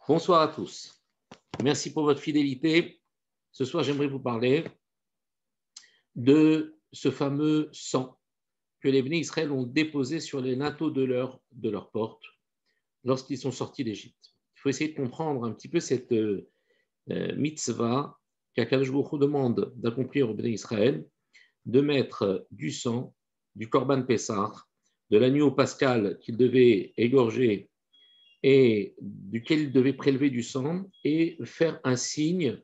Bonsoir à tous. Merci pour votre fidélité. Ce soir, j'aimerais vous parler de ce fameux sang que les Bénis Israël ont déposé sur les linteaux de leur porte lorsqu'ils sont sortis d'Égypte. Il faut essayer de comprendre un petit peu cette mitzvah qu'Akadosh Baruch Hu demande d'accomplir aux Bénis Israël, de mettre du sang, du Korban Pessah, de l'agneau pascal qu'ils devaient égorger et duquel il devait prélever du sang et faire un signe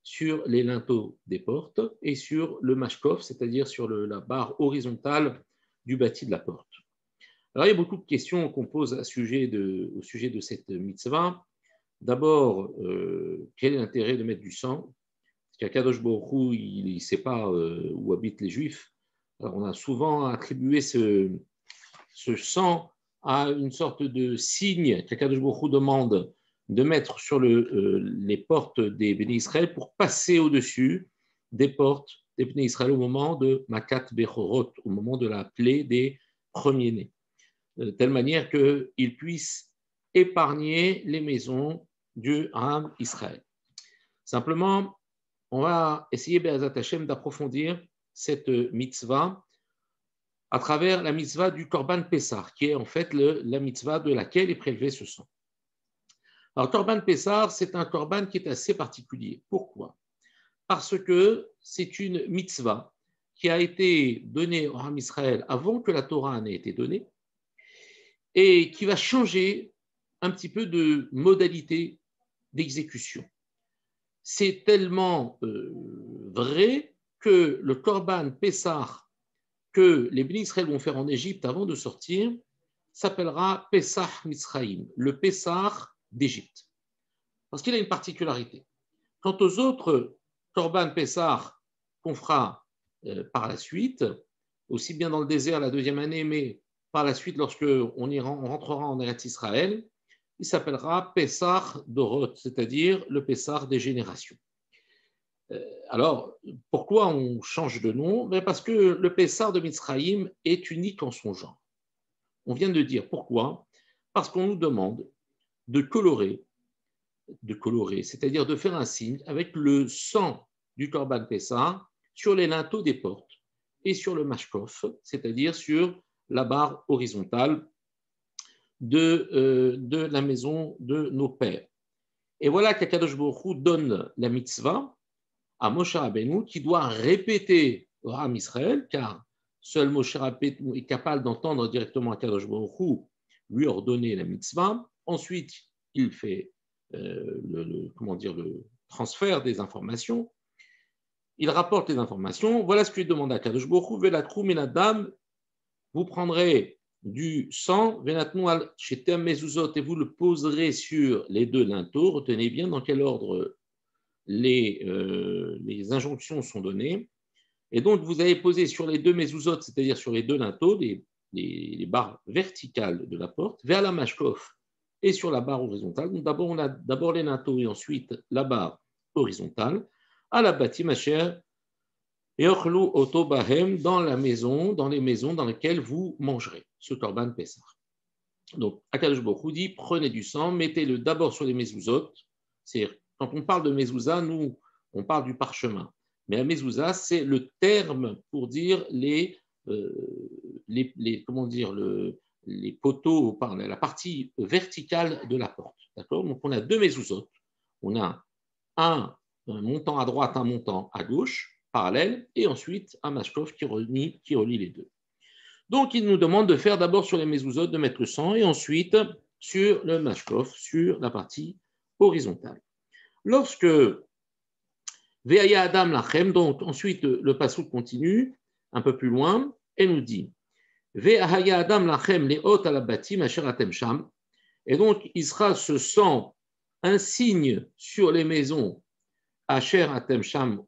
sur les linteaux des portes et sur le mashkof, c'est-à-dire sur la barre horizontale du bâti de la porte. Alors, il y a beaucoup de questions qu'on pose au sujet de cette mitzvah. D'abord, quel est l'intérêt de mettre du sang? Parce qu'Akadosh Baruch Hu, il ne sait pas où habitent les Juifs. Alors, on a souvent attribué ce sang à une sorte de signe qu'Akadosh Baruch Hu demande de mettre sur les portes des Bénis Israël pour passer au-dessus des portes des Bénis Israël au moment de Makat Bechorot, au moment de la plaie des premiers-nés, de telle manière qu'ils puissent épargner les maisons du Ham Israël. Simplement, on va essayer, Be'ezat Hashem, d'approfondir cette mitzvah à travers la mitzvah du Korban Pessah, qui est en fait la mitzvah de laquelle est prélevé ce sang. Alors, Korban Pessah, c'est un korban qui est assez particulier. Pourquoi? Parce que c'est une mitzvah qui a été donnée au Ham Israël avant que la Torah n'ait été donnée et qui va changer un petit peu de modalité d'exécution. C'est tellement vrai que le Korban Pessah que les Bénis Israël vont faire en Égypte avant de sortir s'appellera Pessah Mitzrayim, le Pessah d'Égypte. Parce qu'il a une particularité. Quant aux autres Korban Pessah qu'on fera par la suite, aussi bien dans le désert la deuxième année, mais par la suite lorsqu'on rentrera en Eretz Israël, il s'appellera Pessah Dorot, c'est-à-dire le Pessah des générations. Alors, pourquoi on change de nom? Parce que le Pessah de Mitzrayim est unique en son genre. On vient de dire pourquoi? Parce qu'on nous demande de colorer, c'est-à-dire de faire un signe avec le sang du Korban Pessah sur les linteaux des portes et sur le mashkof, c'est-à-dire sur la barre horizontale de la maison de nos pères. Et voilà qu'Akadosh Baruch Hu donne la mitzvah à Moshe Rabbeinu qui doit répéter au Ham Israël, car seul Moshe Rabbeinu est capable d'entendre directement Akadosh Baruch Hu lui ordonner la mitzvah. Ensuite, il fait le transfert des informations. Il rapporte les informations. Voilà ce que lui demande Akadosh Baruch Hu. Velatru minadam, vous prendrez du sang, venatnu al shetem mezuzot, et vous le poserez sur les deux linteaux. Retenez bien dans quel ordre les injonctions sont données. Et donc, vous allez poser sur les deux mezuzot, c'est-à-dire sur les deux linteaux, les barres verticales de la porte, vers la mashkof et sur la barre horizontale. Donc, d'abord, on a d'abord les linteaux et ensuite la barre horizontale. À la bâti macher, et ochlu oto bahem, dans les maisons dans lesquelles vous mangerez ce korban Pessah. Donc, Akadosh Baruch Hu dit, prenez du sang, mettez-le d'abord sur les mezuzot, c'est-à-dire quand on parle de mezouza, nous, on parle du parchemin. Mais la mezouza, c'est le terme pour dire les poteaux, la partie verticale de la porte. D'accord? Donc, on a deux mezouzot. On a un montant à droite, un montant à gauche, parallèle, et ensuite un mashkof qui relie les deux. Donc, il nous demande de faire d'abord sur les mezouzot, de mettre le sang, et ensuite sur le mashkof, sur la partie horizontale. Lorsque Ve'aya Adam Lachem, donc ensuite le passouk continue un peu plus loin, et nous dit Ve'aya Adam Lachem le'ot alabatim asher atem sham, et donc il sera ce sang un signe sur les maisons asher atem sham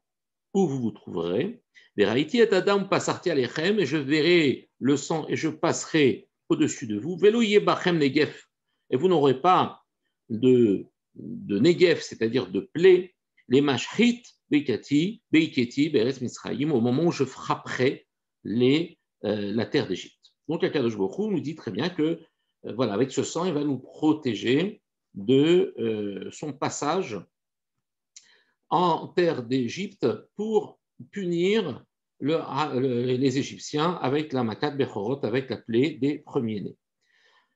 où vous vous trouverez. Ve'raiti et Adam pasarti alechem, et je verrai le sang et je passerai au-dessus de vous. Ve'lo yebachem negef, et vous n'aurez pas de Negev, c'est-à-dire de plaie, les mashrit, beiketi, beres Misraïm, au moment où je frapperai la terre d'Égypte. Donc, Akadosh Baruch Hu nous dit très bien que, voilà, avec ce sang, il va nous protéger de son passage en terre d'Égypte pour punir les Égyptiens avec la Makat Bechorot, avec la plaie des premiers-nés.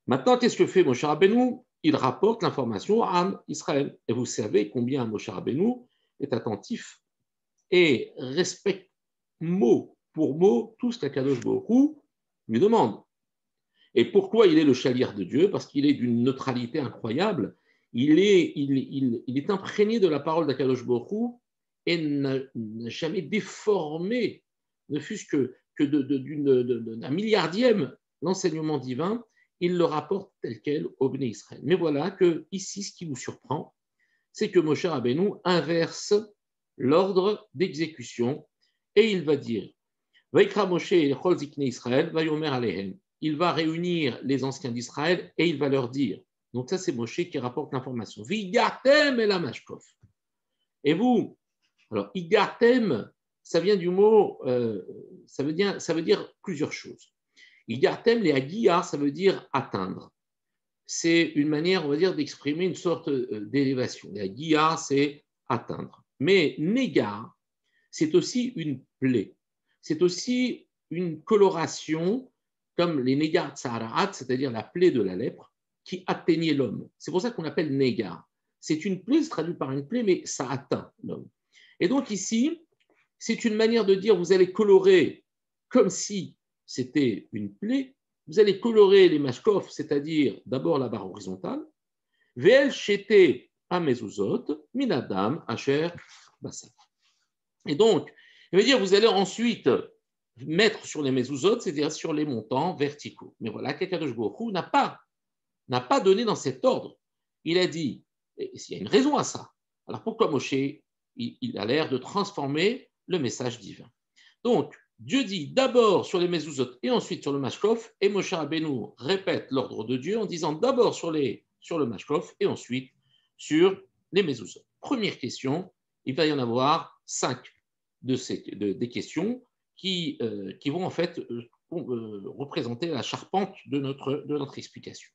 Maintenant, qu'est-ce que fait Moshe Rabbeinu? Il rapporte l'information à Israël. Et vous savez combien Moshe Rabbeinu est attentif et respecte mot pour mot tout ce qu'Akadosh Baruch Hu lui demande. Et pourquoi il est le chalier de Dieu? Parce qu'il est d'une neutralité incroyable. Il est imprégné de la parole d'Akadosh Baruch Hu et n'a jamais déformé, ne fût-ce que d'un milliardième l'enseignement divin. Il le rapporte tel quel au Bnei Israël. Mais voilà que ici, ce qui vous surprend, c'est que Moshe Rabbeinu inverse l'ordre d'exécution et il va dire Vaikra Moshe et Chol Zikne Israël, Vayomer Alehem. Il va réunir les anciens d'Israël et il va leur dire. Donc ça, c'est Moshe qui rapporte l'information. Vigatem et la Mashkov. Et vous, alors, Igartem, ça vient du mot, ça veut dire plusieurs choses. Igartem, les Agia, ça veut dire atteindre. C'est une manière, on va dire, d'exprimer une sorte d'élévation. Les Agia, c'est atteindre. Mais Nega, c'est aussi une plaie. C'est aussi une coloration, comme les Negar Tsaraat, c'est-à-dire la plaie de la lèpre, qui atteignait l'homme. C'est pour ça qu'on appelle Negar. C'est une plaie, se traduit par une plaie, mais ça atteint l'homme. Et donc ici, c'est une manière de dire, vous allez colorer comme si c'était une plaie, vous allez colorer les mashkov, c'est-à-dire d'abord la barre horizontale, Ve'el shete amezuzot, minadam, asher, basar. Et donc, il veut dire, vous allez ensuite mettre sur les mezuzot, c'est-à-dire sur les montants verticaux. Mais voilà, qu'Akadosh Baruch Hu n'a pas donné dans cet ordre. Il a dit, et il y a une raison à ça. Alors pourquoi Moshe, il a l'air de transformer le message divin. Donc, Dieu dit d'abord sur les mezuzot et ensuite sur le mashkov, et Moshe Rabbeinu répète l'ordre de Dieu en disant d'abord sur le mashkov et ensuite sur les mezuzot. Première question, il va y en avoir 5 des questions qui vont en fait représenter la charpente de notre explication.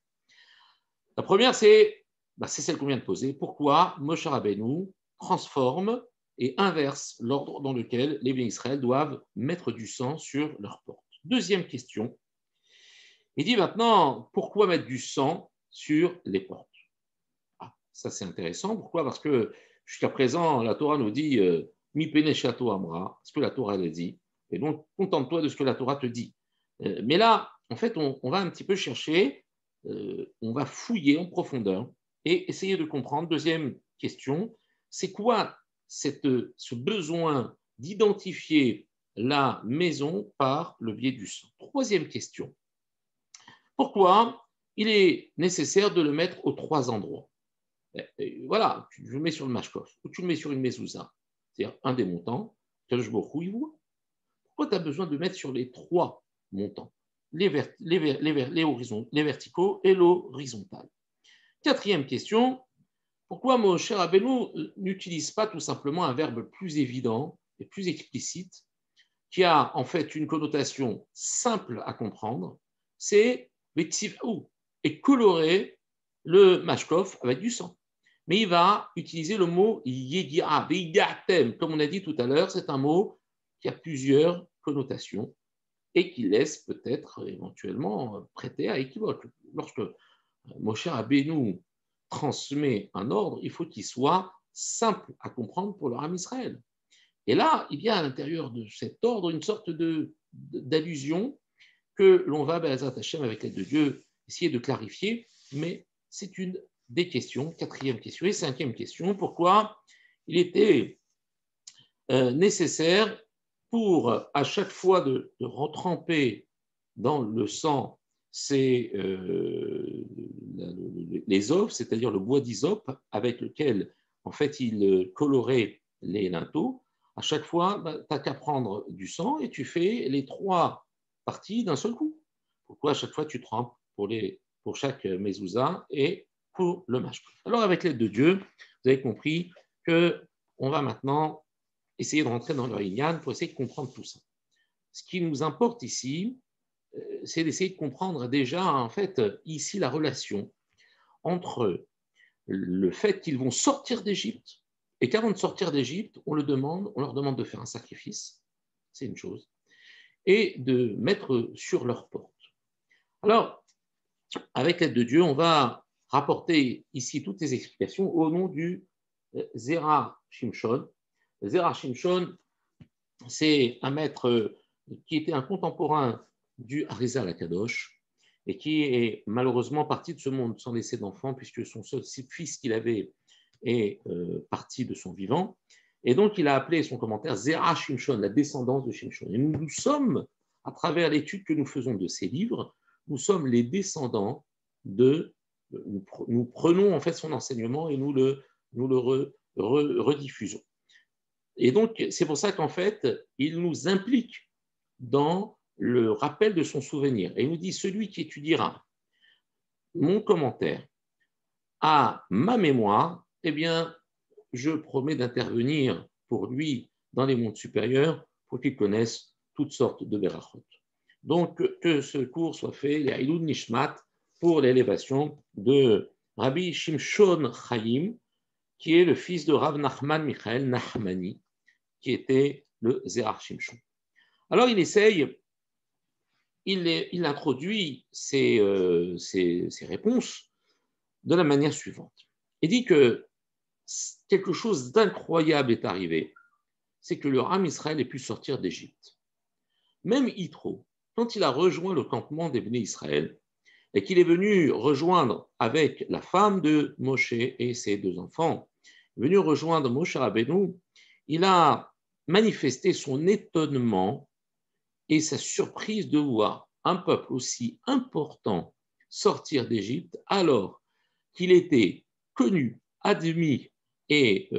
La première, c'est celle qu'on vient de poser. Pourquoi Moshe Rabbeinu transforme et inverse l'ordre dans lequel les Bénis Israël doivent mettre du sang sur leurs portes? Deuxième question. Il dit maintenant, pourquoi mettre du sang sur les portes? Ça, c'est intéressant. Pourquoi? Parce que jusqu'à présent, la Torah nous dit Mi pene shato amra, ce que la Torah le dit. Et donc, contente-toi de ce que la Torah te dit. Mais là, en fait, on va un petit peu chercher, on va fouiller en profondeur et essayer de comprendre. Deuxième question, c'est quoi ce besoin d'identifier la maison par le biais du sang? Troisième question, pourquoi il est nécessaire de le mettre aux 3 endroits? Voilà, tu le mets sur le mashkov ou tu le mets sur une mezouza, c'est-à-dire un des montants, Kadosh Baruch Hu, il voit. Pourquoi tu as besoin de mettre sur les 3 montants, les verticaux et l'horizontal? Quatrième question, pourquoi Moshe Rabbeinu n'utilise pas tout simplement un verbe plus évident et plus explicite, qui a en fait une connotation simple à comprendre, c'est et colorer le mashkov avec du sang. Mais il va utiliser le mot yegira, veigatem, comme on a dit tout à l'heure, c'est un mot qui a plusieurs connotations et qui laisse peut-être éventuellement prêter à équivoque. Lorsque Moshe Rabbeinu transmet un ordre, il faut qu'il soit simple à comprendre pour le Ham Israël. Et là, il y a à l'intérieur de cet ordre une sorte d'allusion que l'on va, Be'ezrat Hashem, avec l'aide de Dieu, essayer de clarifier, mais c'est une des questions, quatrième question et cinquième question, pourquoi il était nécessaire pour, à chaque fois de retremper dans le sang les œufs, c'est-à-dire le bois d'hysope avec lequel, en fait, il colorait les linteaux. À chaque fois, tu n'as qu'à prendre du sang et tu fais les 3 parties d'un seul coup. Pourquoi à chaque fois tu trempes pour chaque mezouza et pour le mashkov? Alors, avec l'aide de Dieu, vous avez compris qu'on va maintenant essayer de rentrer dans le Inyan pour essayer de comprendre tout ça. Ce qui nous importe ici, c'est d'essayer de comprendre déjà, en fait, ici, la relation entre le fait qu'ils vont sortir d'Égypte, et qu'avant de sortir d'Égypte, on leur demande de faire un sacrifice, c'est une chose, et de mettre sur leur porte. Alors, avec l'aide de Dieu, on va rapporter ici toutes les explications au nom du Zera Shimshon. Zera Shimshon, c'est un maître qui était un contemporain du Harizal Akadosh et qui est malheureusement parti de ce monde sans laisser d'enfant, puisque son seul fils qu'il avait est parti de son vivant. Et donc, il a appelé son commentaire Zera Shimshon, la descendance de Shimshon. Et nous sommes, à travers l'étude que nous faisons de ces livres, nous sommes les descendants nous prenons en fait son enseignement et nous le rediffusons. Et donc, c'est pour ça qu'en fait, il nous implique dans le rappel de son souvenir. Et il nous dit, celui qui étudiera mon commentaire à ma mémoire, eh bien, je promets d'intervenir pour lui dans les mondes supérieurs pour qu'il connaisse toutes sortes de berachot. Donc, que ce cours soit fait, les Haïloud Nishmat, pour l'élévation de Rabbi Shimshon Chaim, qui est le fils de Rav Nachman Michael Nachmani, qui était le Zerach Shimshon. Alors, il introduit ses réponses de la manière suivante. Il dit que quelque chose d'incroyable est arrivé, c'est que le Ham Israël ait pu sortir d'Égypte. Même Yitro, quand il a rejoint le campement des Bnei Israël, et qu'il est venu rejoindre avec la femme de Moshe et ses 2 enfants, venu rejoindre Moshe Rabbeinu, il a manifesté son étonnement et sa surprise de voir un peuple aussi important sortir d'Égypte alors qu'il était connu, admis et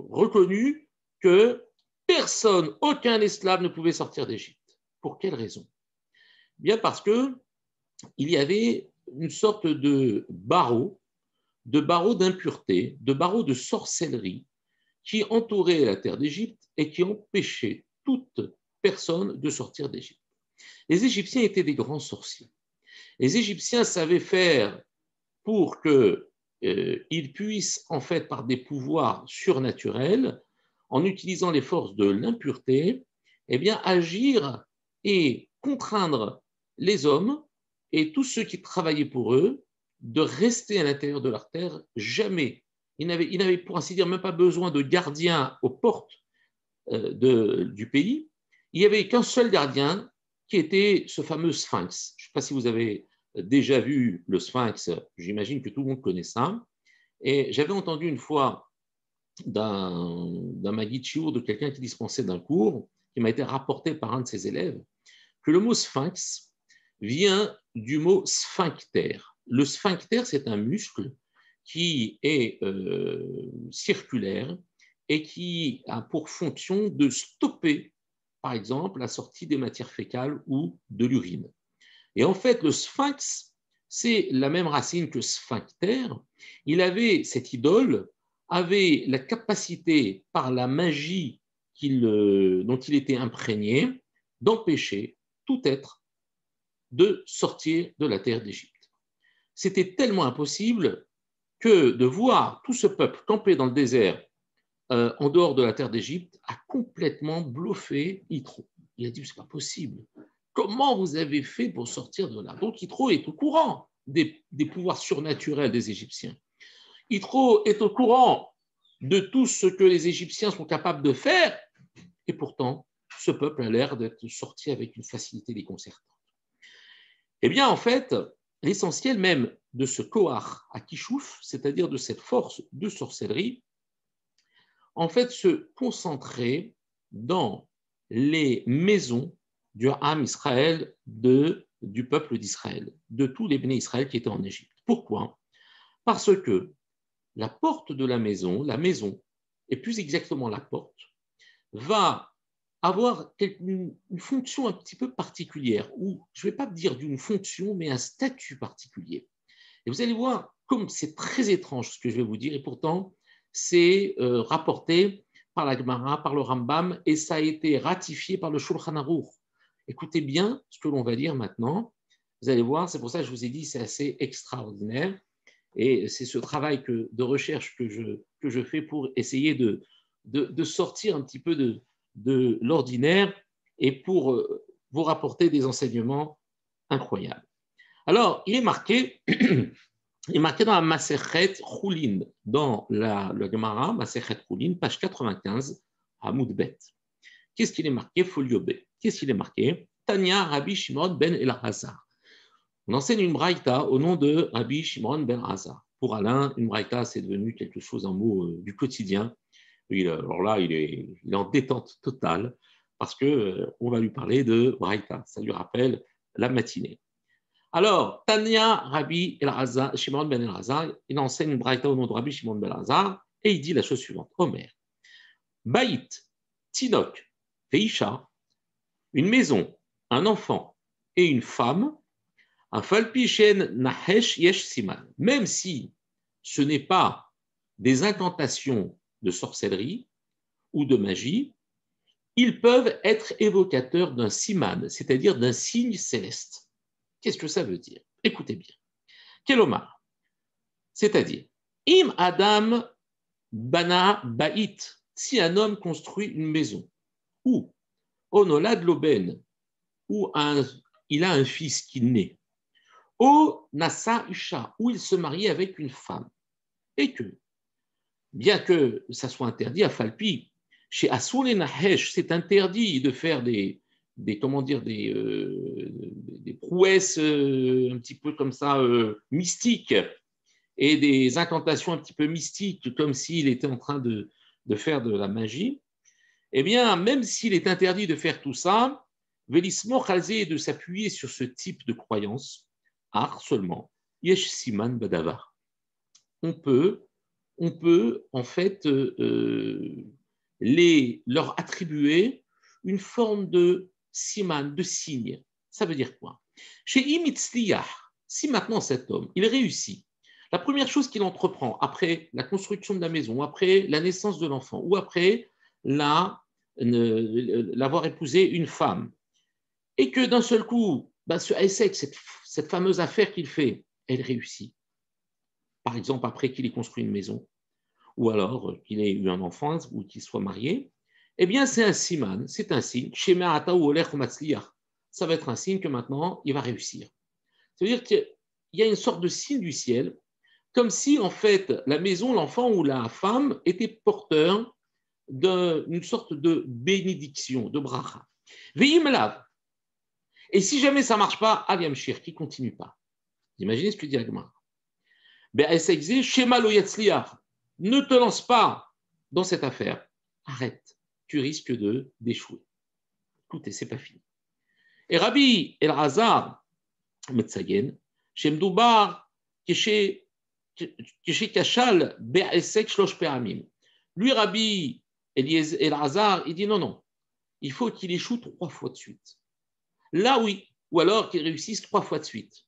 reconnu que personne, aucun esclave ne pouvait sortir d'Égypte. Pour quelle raison? Bien parce que il y avait une sorte de barreau d'impureté, de barreau de sorcellerie qui entourait la terre d'Égypte et qui empêchait toute personne de sortir d'Égypte. Les Égyptiens étaient des grands sorciers. Les Égyptiens savaient faire pour qu'ils puissent, en fait, par des pouvoirs surnaturels, en utilisant les forces de l'impureté, eh bien, agir et contraindre les hommes et tous ceux qui travaillaient pour eux de rester à l'intérieur de leur terre. Jamais. Ils n'avaient, pour ainsi dire, même pas besoin de gardiens aux portes du pays. Il n'y avait qu'un seul gardien qui était ce fameux sphinx. Je ne sais pas si vous avez déjà vu le sphinx, j'imagine que tout le monde connaît ça. Et j'avais entendu une fois d'un Maguid Chiour, de quelqu'un qui dispensait d'un cours, qui m'a été rapporté par un de ses élèves, que le mot sphinx vient du mot sphincter. Le sphincter, c'est un muscle qui est circulaire et qui a pour fonction de stopper, par exemple, la sortie des matières fécales ou de l'urine. Et en fait, le sphinx, c'est la même racine que sphincter. Cette idole avait la capacité, par la magie dont il était imprégné, d'empêcher tout être de sortir de la terre d'Égypte. C'était tellement impossible que de voir tout ce peuple camper dans le désert en dehors de la terre d'Égypte a complètement bluffé Yitro. Il a dit, c'est pas possible. Comment vous avez fait pour sortir de là? Donc Yitro est au courant des pouvoirs surnaturels des Égyptiens. Yitro est au courant de tout ce que les Égyptiens sont capables de faire, et pourtant, ce peuple a l'air d'être sorti avec une facilité déconcertante. Eh bien, en fait, l'essentiel même de ce Koach à Kishouf, c'est-à-dire de cette force de sorcellerie, en fait, se concentrait dans les maisons du Ham Israël, du peuple d'Israël, de tous les Bnei Israël qui étaient en Égypte. Pourquoi? Parce que la porte de la maison, et plus exactement la porte, va avoir une fonction un petit peu particulière, ou je ne vais pas dire d'une fonction, mais un statut particulier. Et vous allez voir comme c'est très étrange ce que je vais vous dire, et pourtant c'est rapporté par la Gemara, par le Rambam, et ça a été ratifié par le Shulchan Aruch. Écoutez bien ce que l'on va dire maintenant. Vous allez voir, c'est pour ça que je vous ai dit c'est assez extraordinaire. Et c'est ce travail de recherche que je fais pour essayer de sortir un petit peu de l'ordinaire et pour vous rapporter des enseignements incroyables. Alors, il est marqué dans la Masechet Choulin, dans le Gemara, Masechet Choulin, page 95, à Moudbet. Qu'est-ce qu'il est marqué? Folio B. Qu'est-ce qu'il est marqué? Tanya Rabbi Shimon ben Elazar. On enseigne une braïta au nom de Rabbi Shimon ben Elazar. Pour Alain, une braïta, c'est devenu quelque chose, un mot du quotidien. Alors là, il est en détente totale parce qu'on va lui parler de braïta. Ça lui rappelle la matinée. Alors, Tanya Rabbi Elazar, Shimon ben Elazar, il enseigne une braïta au nom de Rabbi Shimon ben Elazar et il dit la chose suivante. Omer, Baït, Tinok, Veisha, une maison, un enfant et une femme, un falpichen nahesh yesh siman, même si ce n'est pas des incantations de sorcellerie ou de magie, ils peuvent être évocateurs d'un siman, c'est-à-dire d'un signe céleste. Qu'est-ce que ça veut dire? Écoutez bien. Kelomar, c'est-à-dire, im adam bana ba'it, si un homme construit une maison, ou onolad loben, ou il a un fils qui naît, o nasa isha, où il se marie avec une femme, et que, bien que ça soit interdit à Falpi, chez Asoul et Nahesh, c'est interdit de faire des prouesses un petit peu comme ça mystiques et des incantations un petit peu mystiques, comme s'il était en train de faire de la magie. Eh bien, même s'il est interdit de faire tout ça, Vélismo Khalzé est de s'appuyer sur ce type de croyance, art seulement, Yesh Siman Badavar. On peut en fait leur attribuer une forme de siman, de signe. Ça veut dire quoi? Chez Imitzliyah, si maintenant cet homme, il réussit, la première chose qu'il entreprend après la construction de la maison, après la naissance de l'enfant, ou après l'avoir épousé une femme, et que d'un seul coup, ce Esek, cette fameuse affaire qu'il fait, elle réussit. Par exemple, après qu'il ait construit une maison, ou alors qu'il ait eu un enfant, ou qu'il soit marié, eh bien, c'est un siman, c'est un signe. Ça va être un signe que maintenant, il va réussir. C'est-à-dire qu'il y a une sorte de signe du ciel, comme si, en fait, la maison, l'enfant ou la femme était porteur d'une sorte de bénédiction, de bracha. Et si jamais ça ne marche pas, Aliam Shir, qui ne continue pas. Vous imaginez ce que dit Agmar. Ne te lance pas dans cette affaire. Arrête, tu risques d'échouer. Écoutez, c'est pas fini. Et Rabbi Elazar, Metzagen, Shemdoubar, Keshe Kachal, Be'esek Shlosh Pe'amim. Lui, Rabbi Elazar, il dit non, il faut qu'il échoue 3 fois de suite. Là, oui, ou alors qu'il réussisse 3 fois de suite.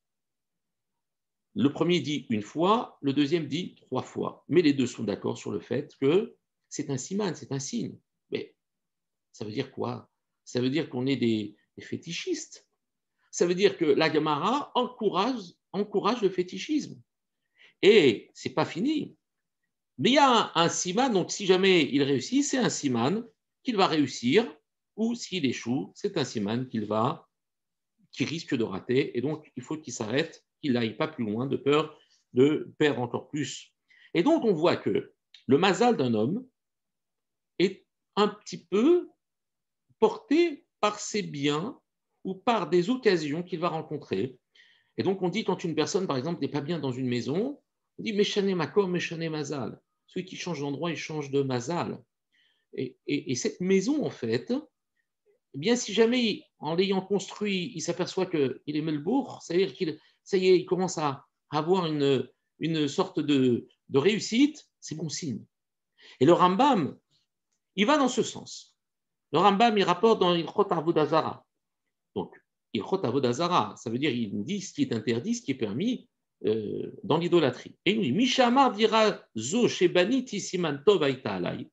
Le premier dit 1 fois, le deuxième dit 3 fois. Mais les deux sont d'accord sur le fait que c'est un siman, c'est un signe. Mais ça veut dire quoi? Ça veut dire qu'on est des fétichistes. Ça veut dire que la Gemara encourage le fétichisme. Et c'est pas fini. Mais il y a un siman, donc si jamais il réussit, c'est un siman qu'il va réussir, ou s'il échoue, c'est un siman qui risque de rater. Et donc, il faut qu'il s'arrête, qu'il n'aille pas plus loin, de peur de perdre encore plus. Et donc, on voit que le mazal d'un homme est un petit peu porté par ses biens ou par des occasions qu'il va rencontrer. Et donc, on dit, quand une personne, par exemple, n'est pas bien dans une maison, on dit Meshane Makom, Meshane Mazal. Celui qui change d'endroit, il change de Mazal. Et cette maison, en fait, eh bien, si jamais, en l'ayant construit, il s'aperçoit qu'il est Melbourg, c'est-à-dire ça y est, il commence à avoir une sorte de réussite, c'est bon signe. Et le Rambam, il va dans ce sens. Le Rambam, il rapporte dans Ilchot Avodah. Donc, Ilchot Avodah, ça veut dire il dit ce qui est interdit, ce qui est permis dans l'idolâtrie. Et il dit Mishamar dira zo shebani tisiman tov aita alai.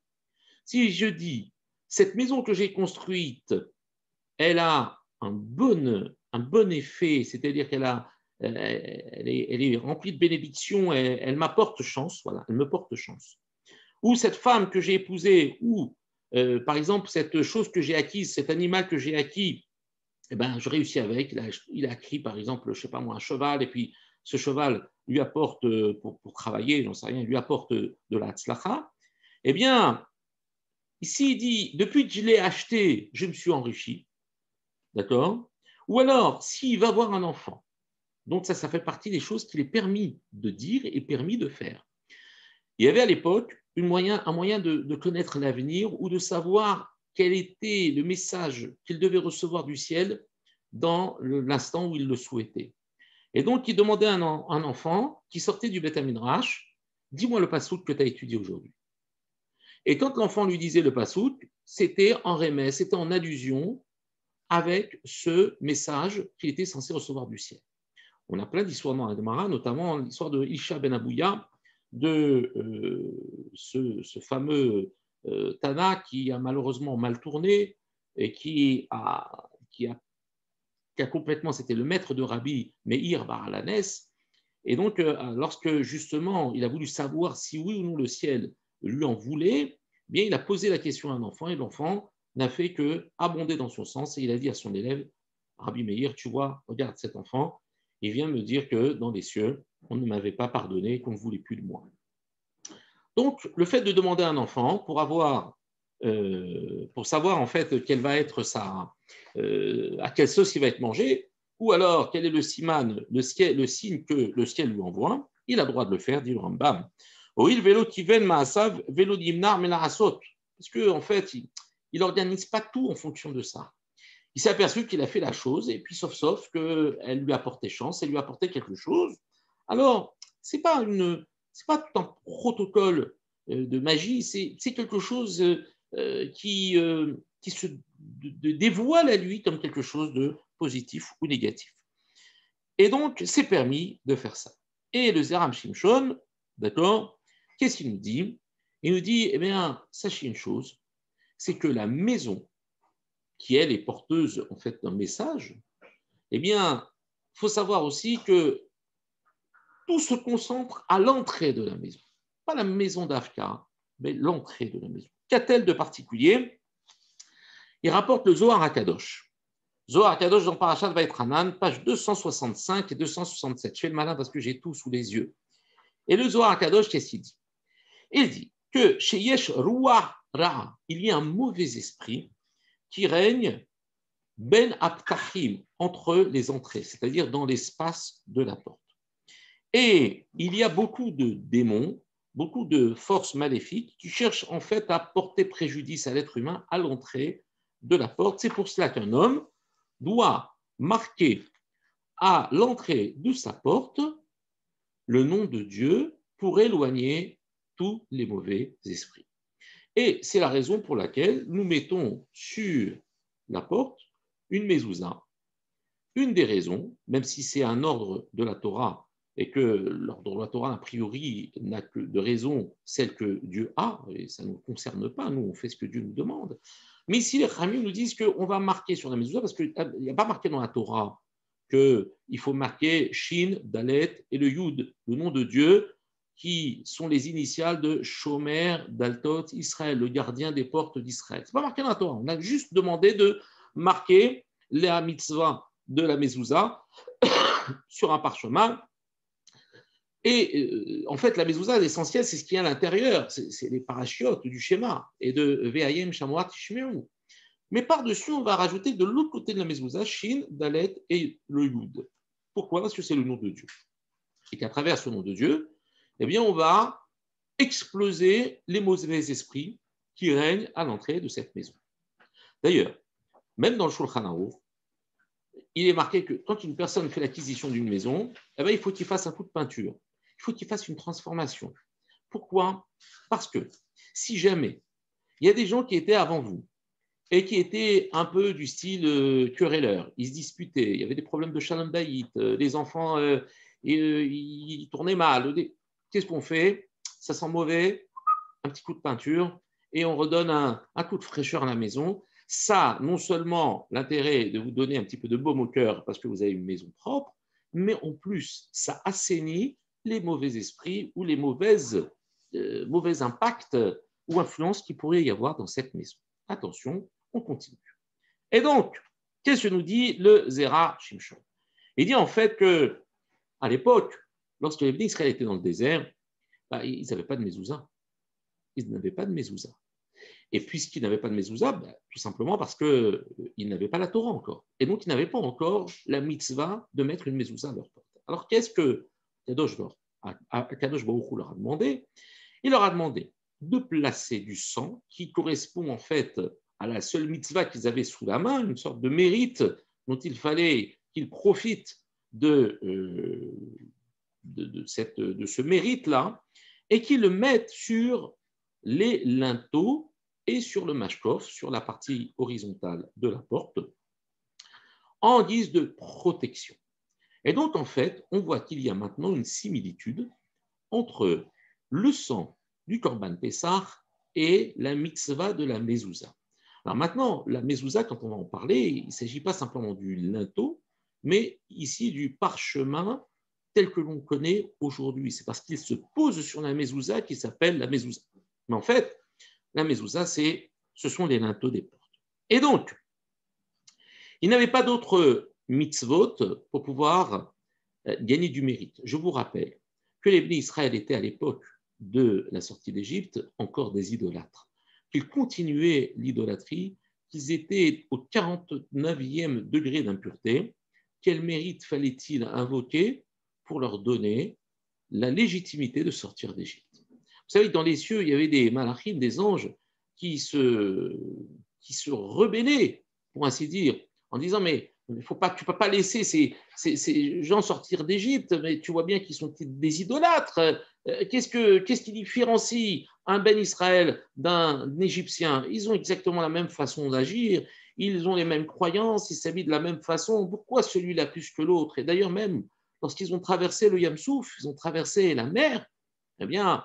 Si je dis cette maison que j'ai construite, elle a un bon effet, c'est-à-dire qu'elle elle est remplie de bénédictions, elle m'apporte chance, voilà, elle me porte chance. Ou cette femme que j'ai épousée, ou par exemple cette chose que j'ai acquise, cet animal que j'ai acquis, eh ben, je réussis avec. Il a acquis, par exemple, je sais pas moi, un cheval, et puis ce cheval lui apporte, pour travailler, j'en sais rien, lui apporte de la tzlacha. Eh bien, ici, il dit, depuis que je l'ai acheté, je me suis enrichi, d'accord? Ou alors, s'il va avoir un enfant, donc ça fait partie des choses qu'il est permis de dire et permis de faire. Il y avait à l'époque un moyen de connaître l'avenir ou de savoir quel était le message qu'il devait recevoir du ciel dans l'instant où il le souhaitait. Et donc, il demandait à un enfant qui sortait du Beth Midrash, dis-moi le passouk que tu as étudié aujourd'hui. Et quand l'enfant lui disait le passouk, c'était en rémès, c'était en allusion avec ce message qu'il était censé recevoir du ciel. On a plein d'histoires dans la Gemara, notamment l'histoire de Isha ben Abouya, de ce fameux Tana qui a malheureusement mal tourné et qui a complètement, c'était le maître de Rabbi Meir Bar Alanes. Et donc, lorsque justement il a voulu savoir si oui ou non le ciel lui en voulait, bien il a posé la question à un enfant et l'enfant n'a fait que abonder dans son sens et il a dit à son élève, Rabbi Meir, tu vois, regarde cet enfant, il vient me dire que dans les cieux, on ne m'avait pas pardonné, qu'on ne voulait plus de moi. Donc, le fait de demander à un enfant pour savoir en fait quelle va être à quelle sauce il va être mangé, ou alors quel est le siman, le signe que le ciel lui envoie, il a le droit de le faire, dit le Rambam. Oui, le vélo qui vient maasav, vélo d'imnar melarasot, parce que en fait, il n'organise pas tout en fonction de ça. Il s'est aperçu qu'il a fait la chose, et puis sauf qu'elle lui apportait chance, elle lui apportait quelque chose. Alors, c'est pas tout un protocole de magie, c'est quelque chose qui se dévoile à lui comme quelque chose de positif ou négatif. Et donc, c'est permis de faire ça. Et le Zeram Shimshon, d'accord, qu'est-ce qu'il nous dit? Il nous dit, eh bien, sachez une chose, c'est que la maison qui, elle, est porteuse en fait d'un message, eh bien, il faut savoir aussi que tout se concentre à l'entrée de la maison. Pas la maison d'Afka, mais l'entrée de la maison. Qu'a-t-elle de particulier? Il rapporte le Zohar HaKadosh. Zohar HaKadosh dans Parashat Vaïtranan, page 265 et 267. Je fais le malin parce que j'ai tout sous les yeux. Et le Zohar HaKadosh, qu'est-ce qu'il dit? Il dit que chez Yesh Ruach Ra, il y a un mauvais esprit qui règne ben aptachim, entre les entrées, c'est-à-dire dans l'espace de la porte. Et il y a beaucoup de démons, beaucoup de forces maléfiques qui cherchent en fait à porter préjudice à l'être humain à l'entrée de la porte. C'est pour cela qu'un homme doit marquer à l'entrée de sa porte le nom de Dieu pour éloigner tous les mauvais esprits. Et c'est la raison pour laquelle nous mettons sur la porte une mezouza. Une des raisons, même si c'est un ordre de la Torah et que l'ordre de la Torah, a priori, n'a que de raison celle que Dieu a, et ça ne nous concerne pas, nous on fait ce que Dieu nous demande. Mais ici, les Khamim nous disent qu'on va marquer sur la mezouza parce qu'il n'y a pas marqué dans la Torah qu'il faut marquer Shin, Dalet et le Yud, le nom de Dieu, qui sont les initiales de Shomer, Daltot, Israël, le gardien des portes d'Israël. Ce n'est pas marqué dans la Torah, on a juste demandé de marquer la mitzvah de la mezouza sur un parchemin. Et en fait, la mezouza, l'essentiel, c'est ce qui est à l'intérieur, c'est les parachiotes du schéma et de Ve'ayem Shamoat Shmeru. Mais par-dessus, on va rajouter de l'autre côté de la mezouza Shin, Dalet et le Yud. Pourquoi? Parce que c'est le nom de Dieu. Et qu'à travers ce nom de Dieu, eh bien, on va exploser les mauvais esprits qui règnent à l'entrée de cette maison. D'ailleurs, même dans le Shulchan Aruch, il est marqué que quand une personne fait l'acquisition d'une maison, eh bien, il faut qu'il fasse un coup de peinture. Il faut qu'il fasse une transformation. Pourquoi? Parce que si jamais il y a des gens qui étaient avant vous et qui étaient un peu du style querelleur, ils se disputaient, il y avait des problèmes de shalom bayit, les enfants ils tournaient mal. Qu'est-ce qu'on fait? Ça sent mauvais, un petit coup de peinture et on redonne un coup de fraîcheur à la maison. Ça, non seulement l'intérêt de vous donner un petit peu de baume au cœur parce que vous avez une maison propre, mais en plus, ça assainit les mauvais esprits ou les mauvais impacts ou influences qu'il pourrait y avoir dans cette maison. Attention, on continue. Et donc, qu'est-ce que nous dit le Zera Shimshon? Il dit en fait que à l'époque, lorsque les Bnei Israël étaient dans le désert, ils n'avaient pas de mezouza. Ils n'avaient pas de mezouza. Et puisqu'ils n'avaient pas de mezouza, tout simplement parce qu'ils n'avaient pas la Torah encore. Et donc, ils n'avaient pas encore la mitzvah de mettre une mezouza à leur porte. Alors, qu'est-ce que Kadosh Baruch Hu leur a demandé? Il leur a demandé de placer du sang qui correspond en fait à la seule mitzvah qu'ils avaient sous la main, une sorte de mérite dont il fallait qu'ils profitent de ce mérite-là, et qu'ils le mettent sur les linteaux et sur le mashkof, sur la partie horizontale de la porte, en guise de protection. Et donc, en fait, on voit qu'il y a maintenant une similitude entre le sang du Korban Pessah et la mitzvah de la mezouza. Alors maintenant, la mezouza, quand on va en parler, il ne s'agit pas simplement du linteau, mais ici du parchemin tel que l'on connaît aujourd'hui. C'est parce qu'il se pose sur la mezouza qu'il s'appelle la mezouza. Mais en fait, la mezouza, ce sont les linteaux des portes. Et donc, il n'avait pas d'autres mitzvot pour pouvoir gagner du mérite. Je vous rappelle que les Bnei Israël étaient à l'époque de la sortie d'Égypte encore des idolâtres, qu'ils continuaient l'idolâtrie, qu'ils étaient au 49e degré d'impureté. Quel mérite fallait-il invoquer pour leur donner la légitimité de sortir d'Égypte? Vous savez, dans les cieux, il y avait des malachim, des anges, qui se rebellaient, pour ainsi dire, en disant, mais tu ne peux pas laisser ces gens sortir d'Égypte, mais tu vois bien qu'ils sont des idolâtres. Qu'est-ce qui différencie un Ben Israël d'un Égyptien? Ils ont exactement la même façon d'agir, ils ont les mêmes croyances, ils s'habillent de la même façon. Pourquoi celui-là plus que l'autre? Et d'ailleurs, même lorsqu'ils ont traversé le Yam Souf, ils ont traversé la mer, eh bien,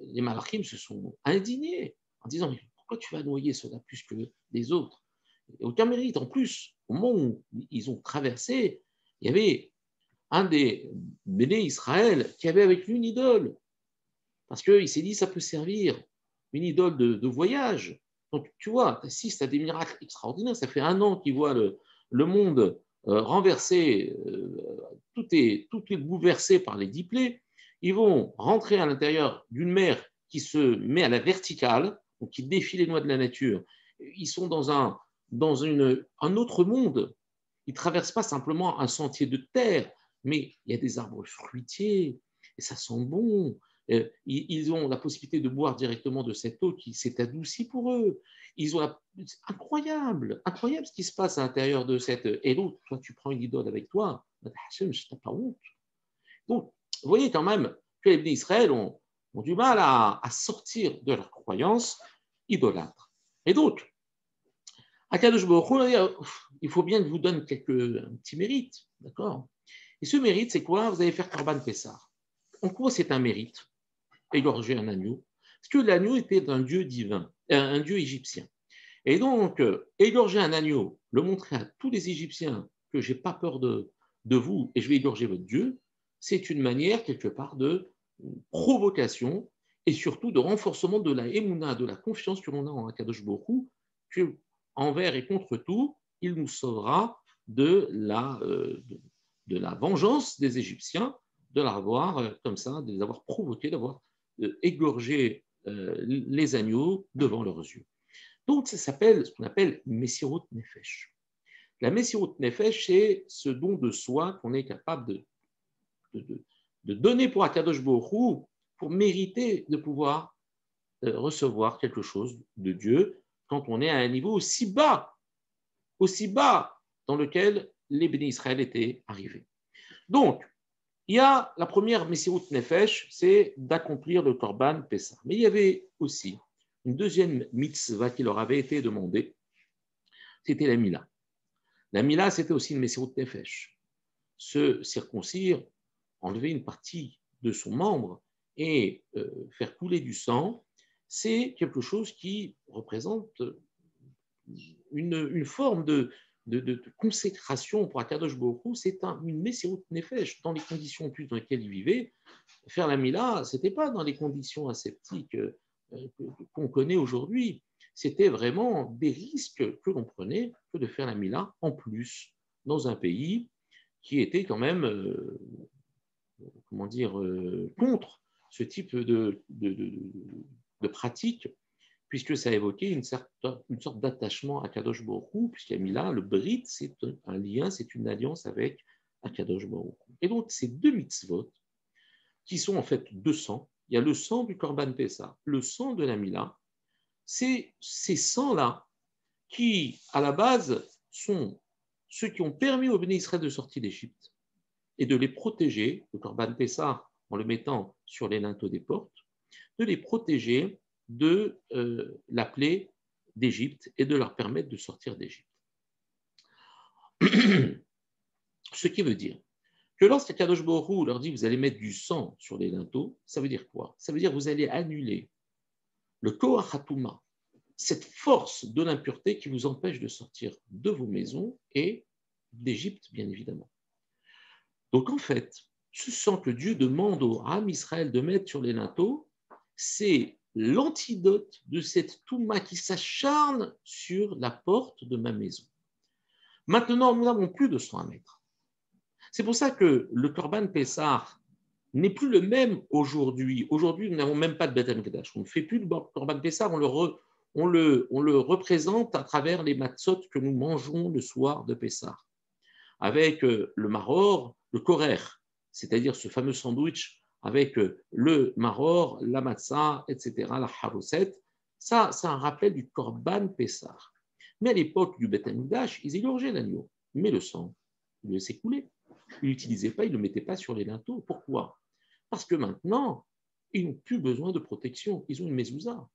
les Malachim se sont indignés en disant, mais pourquoi tu vas noyer cela plus que les autres? Aucun mérite. En plus, au moment où ils ont traversé, il y avait un des béné Israël qui avait avec lui une idole. Parce qu'il s'est dit, ça peut servir une idole de voyage. Donc, tu vois, tu assistes à des miracles extraordinaires. Ça fait 1 an qu'ils voient le monde renversé, tout est bouleversé par les 10 plaies. Ils vont rentrer à l'intérieur d'une mer qui se met à la verticale, donc qui défie les lois de la nature. Ils sont dans un autre monde. Ils ne traversent pas simplement un sentier de terre, mais il y a des arbres fruitiers, et ça sent bon. Ils ont la possibilité de boire directement de cette eau qui s'est adoucie pour eux. Incroyable, incroyable ce qui se passe à l'intérieur de cette... Et l'autre, toi, tu prends une idole avec toi, je n'ai pas honte. Donc, vous voyez quand même que les Bnei Israël ont du mal à sortir de leurs croyances idolâtres. Et donc, Akadosh Baruch Hu, il faut bien que je vous donne un petit mérite, d'accord? Et ce mérite, c'est quoi? Vous allez faire Korban Pessah. En quoi c'est un mérite? Égorger un agneau, parce que l'agneau était un dieu divin, un dieu égyptien. Et donc, égorger un agneau, le montrer à tous les Égyptiens que je n'ai pas peur de vous et je vais égorger votre Dieu, c'est une manière, quelque part, de provocation et surtout de renforcement de la émouna, de la confiance que l'on a en Akadosh Baruch Hu, que envers et contre tout, il nous sauvera de la vengeance des Égyptiens, de l'avoir comme ça, de les avoir provoqués, d'avoir égorgé les agneaux devant leurs yeux. Donc, ça s'appelle ce qu'on appelle Messirut Nefesh. La Messirut Nefesh, c'est ce don de soi qu'on est capable de donner pour Akadosh Baruch Hu pour mériter de pouvoir recevoir quelque chose de Dieu quand on est à un niveau aussi bas dans lequel les bénis Israël étaient arrivés. Donc, il y a la première Messirut Nefesh, c'est d'accomplir le Korban Pessah. Mais il y avait aussi une deuxième mitzvah qui leur avait été demandée, c'était la Mila. La Mila, c'était aussi une Messirut Nefesh. Se circoncire, enlever une partie de son membre et faire couler du sang, c'est quelque chose qui représente une forme de consécration pour Akadosh Baruch Hu, c'est une Messirut Nefesh dans les conditions en plus dans lesquelles il vivait. Faire la Mila, ce n'était pas dans les conditions aseptiques qu'on connaît aujourd'hui. C'était vraiment des risques que l'on prenait que de faire la Mila en plus dans un pays qui était quand même, contre ce type de pratique, puisque ça évoquait une sorte d'attachement à Kadosh Baruch Hu, puisqu'il y a mis là, le Brit, c'est un lien, c'est une alliance avec Akadosh Baruch Hu. Et donc, ces deux mitzvot, qui sont en fait deux sangs, il y a le sang du Korban Pessah, le sang de la Mila, c'est ces sangs-là qui, à la base, sont ceux qui ont permis aux Béné Israël de sortir d'Égypte et de les protéger, le Korban Pessah, en le mettant sur les linteaux des portes, de les protéger de la plaie d'Égypte et de leur permettre de sortir d'Égypte. Ce qui veut dire que lorsque Kadosh Baruch Hu leur dit vous allez mettre du sang sur les linteaux, ça veut dire quoi? Ça veut dire que vous allez annuler le Koach HaTouma, cette force de l'impureté qui vous empêche de sortir de vos maisons et d'Égypte, bien évidemment. Donc en fait, ce sang que Dieu demande au Ham Israël de mettre sur les linteaux, c'est l'antidote de cette Touma qui s'acharne sur la porte de ma maison. Maintenant, nous n'avons plus de sang à mettre. C'est pour ça que le Korban Pessah n'est plus le même aujourd'hui. Aujourd'hui, nous n'avons même pas de Beth Amikdash. On ne fait plus le Korban Pessah, on le représente à travers les matzot que nous mangeons le soir de Pessah, avec le maror, le korer, c'est-à-dire ce fameux sandwich avec le maror, la matzah, etc., la haroset. Ça, c'est un rappel du Korban Pessah. Mais à l'époque du Beth Amikdash, ils égorgeaient l'agneau, mais le sang, ils le laissaient couler. Ils ne l'utilisaient pas, ils ne le mettaient pas sur les linteaux. Pourquoi? Parce que maintenant, ils n'ont plus besoin de protection. Ils ont une mezouza.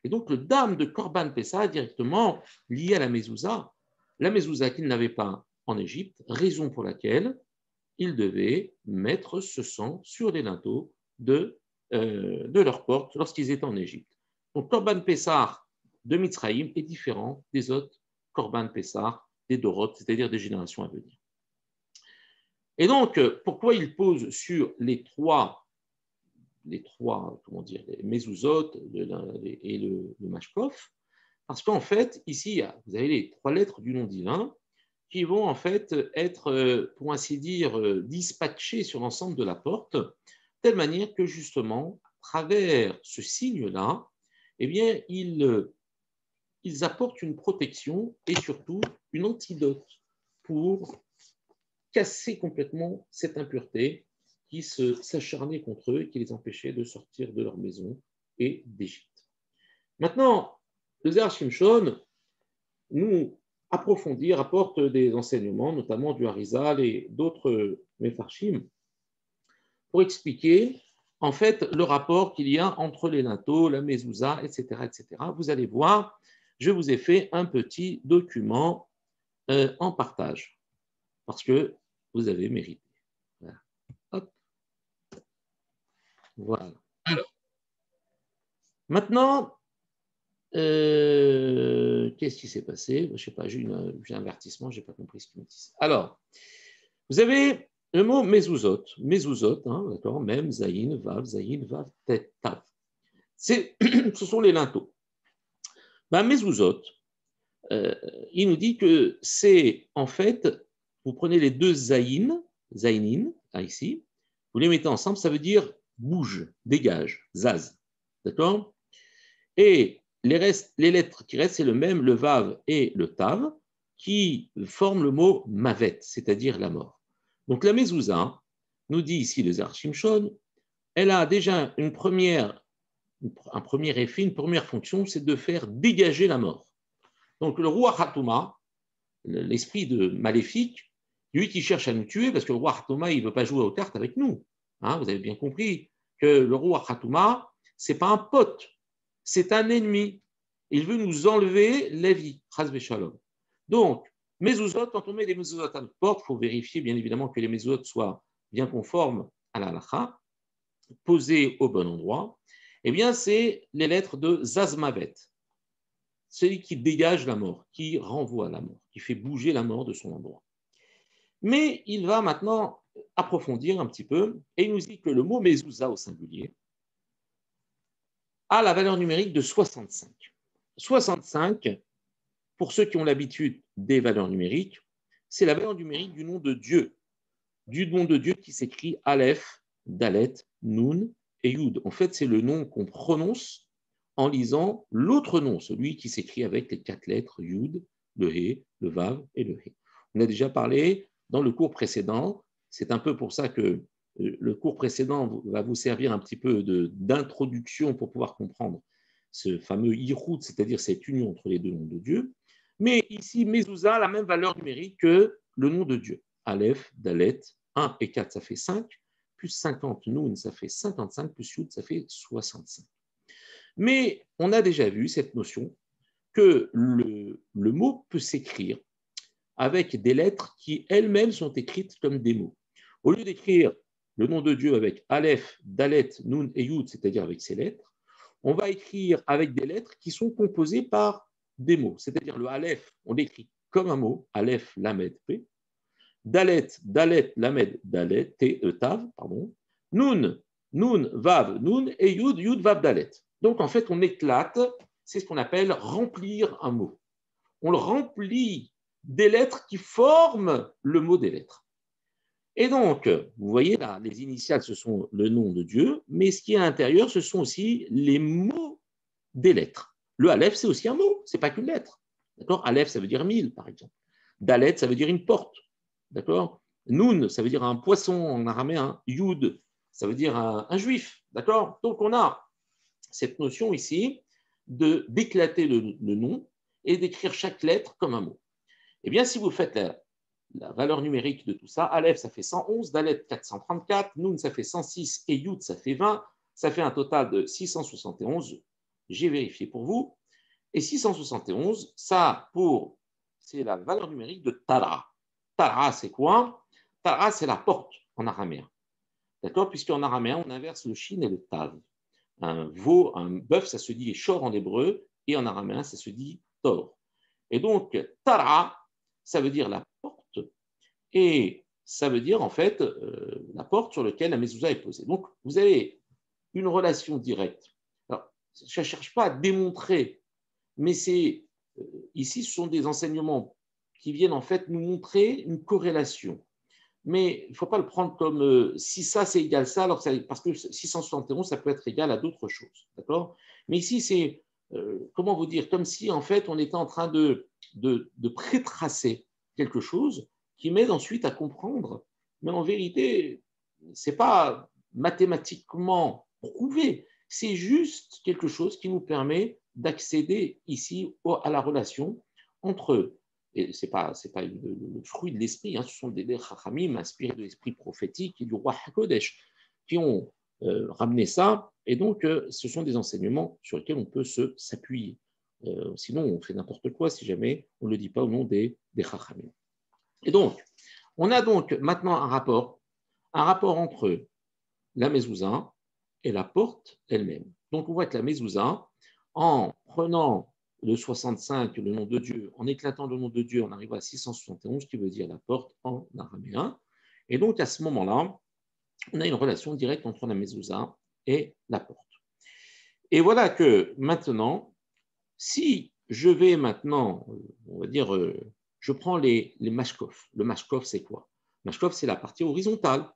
Et donc, le dam de Korban Pessah est directement lié à la mezouza qu'ils n'avaient pas en Égypte, raison pour laquelle ils devaient mettre ce sang sur les linteaux de leur porte lorsqu'ils étaient en Égypte. Donc, Korban Pessah de Mitzraïm est différent des autres Korban Pessah des Dorot, c'est-à-dire des générations à venir. Et donc, pourquoi il pose sur les trois comment dire, les Mezuzot et le Mashkof? Parce qu'en fait, ici, vous avez les trois lettres du nom divin qui vont en fait être, pour ainsi dire, dispatchées sur l'ensemble de la porte, de telle manière que justement, à travers ce signe-là, eh bien, ils apportent une protection et surtout une antidote pour casser complètement cette impureté qui s'acharnait contre eux et qui les empêchait de sortir de leur maison et d'Égypte. Maintenant, le Zehar Shimshon nous approfondit, rapporte des enseignements, notamment du Harizal et d'autres Mefarshim, pour expliquer en fait le rapport qu'il y a entre les linteaux, la mezouza, etc., etc. Vous allez voir, je vous ai fait un petit document en partage, parce que vous avez mérité. Voilà. Hop. Voilà. Alors, maintenant, qu'est-ce qui s'est passé? Je ne sais pas, j'ai un avertissement, je n'ai pas compris ce qu'ils me disent. Alors, vous avez le mot mezuzot, hein, d'accord, mem, zayin, vav, tet, tav. Ce sont les linteaux. Mezuzot, il nous dit que c'est en fait, vous prenez les deux zayin, zayinin, là ici, vous les mettez ensemble, ça veut dire bouge, dégage, zaz, d'accord? Et les lettres qui restent, c'est le même, le vav et le tav, qui forment le mot mavet, c'est-à-dire la mort. Donc la mezouza, nous dit ici le Zehar Shimshon, elle a déjà un premier effet, une première fonction, c'est de faire dégager la mort. Donc le Ruach HaTouma, l'esprit maléfique, lui qui cherche à nous tuer, parce que le Ruach HaTouma, il ne veut pas jouer aux cartes avec nous. Hein, vous avez bien compris que le Ruach HaTouma, ce n'est pas un pote, c'est un ennemi. Il veut nous enlever la vie. Donc, mezuzot, quand on met des mezuzot à notre porte, il faut vérifier bien évidemment que les mezuzot soient bien conformes à la halakha, posées au bon endroit. Eh bien, c'est les lettres de Zazmavet. celui qui dégage la mort, qui renvoie la mort, qui fait bouger la mort de son endroit. Mais il va maintenant approfondir un petit peu et il nous dit que le mot mezouza au singulier a la valeur numérique de 65. 65, pour ceux qui ont l'habitude des valeurs numériques, c'est la valeur numérique du nom de Dieu qui s'écrit Aleph, Dalet, Nun et Yud. En fait, c'est le nom qu'on prononce en lisant l'autre nom, celui qui s'écrit avec les 4 lettres Yud, le He, le Vav et le He. On a déjà parlé dans le cours précédent, c'est un peu pour ça que le cours précédent va vous servir un petit peu d'introduction pour pouvoir comprendre ce fameux Yichud, c'est-à-dire cette union entre les deux noms de Dieu. Mais ici, Mezouza a la même valeur numérique que le nom de Dieu. Aleph, Dalet, 1 et 4, ça fait 5, plus 50, Noun, ça fait 55, plus Yud, ça fait 65. Mais on a déjà vu cette notion que le mot peut s'écrire avec des lettres qui elles-mêmes sont écrites comme des mots. Au lieu d'écrire le nom de Dieu avec Aleph, Dalet, Nun et Yud, c'est-à-dire avec ces lettres, on va écrire avec des lettres qui sont composées par des mots. C'est-à-dire le Aleph, on l'écrit comme un mot, Aleph, Lamed, P. Dalet, Dalet, Lamed, Dalet, T, E, Tav, pardon. Nun, Nun, Vav, Nun et Yud, Yud, Vav, Dalet. Donc en fait, on éclate, c'est ce qu'on appelle remplir un mot. On le remplit des lettres qui forment le mot des lettres. Et donc, vous voyez là, les initiales, ce sont le nom de Dieu, mais ce qui est à l'intérieur, ce sont aussi les mots des lettres. Le Aleph, c'est aussi un mot, c'est pas qu'une lettre. D'accord ? Aleph, ça veut dire 1000, par exemple. Dalet, ça veut dire une porte. D'accord ? Nun, ça veut dire un poisson en araméen. Yud, ça veut dire un juif. D'accord ? Donc, on a cette notion ici d'éclater le nom et d'écrire chaque lettre comme un mot. Eh bien, si vous faites la valeur numérique de tout ça, Aleph, ça fait 111, Dalet, 434, Nun, ça fait 106 et Yud, ça fait 20, ça fait un total de 671. J'ai vérifié pour vous. Et 671, ça, c'est la valeur numérique de Tara. Tara, c'est quoi? Tara, c'est la porte en araméen. D'accord? Puisqu'en araméen, on inverse le shin et le tav. Un veau, un bœuf, ça se dit shor en hébreu, et en araméen, ça se dit tor. Et donc, Tara, ça veut dire la porte, et ça veut dire en fait la porte sur laquelle la mezouza est posée. Donc, vous avez une relation directe. Alors, je ne cherche pas à démontrer, mais ici, ce sont des enseignements qui viennent en fait nous montrer une corrélation. Mais il ne faut pas le prendre comme si ça c'est égal ça, alors parce que 671 ça peut être égal à d'autres choses, d'accord? Mais ici c'est comment vous dire, comme si en fait on était en train de pré-tracer quelque chose qui m'aide ensuite à comprendre. Mais en vérité, c'est pas mathématiquement prouvé, c'est juste quelque chose qui nous permet d'accéder ici à la relation entre et ce n'est pas le fruit de l'esprit, hein, ce sont des chachamim inspirés de l'esprit prophétique et du roi HaKodesh qui ont ramené ça. Et donc, ce sont des enseignements sur lesquels on peut s'appuyer. Sinon, on fait n'importe quoi si jamais on ne le dit pas au nom des chachamim. Et donc, on a donc maintenant un rapport entre la mezouza et la porte elle-même. Donc, on voit que la mezouza, en prenant le 65, le nom de Dieu, en éclatant le nom de Dieu, on arrive à 671, qui veut dire la porte en araméen. Et donc, à ce moment-là, on a une relation directe entre la mezouza et la porte. Et voilà que maintenant, si je vais maintenant, on va dire, je prends les mashkov. Le mashkov, c'est quoi? Mashkov, c'est la partie horizontale.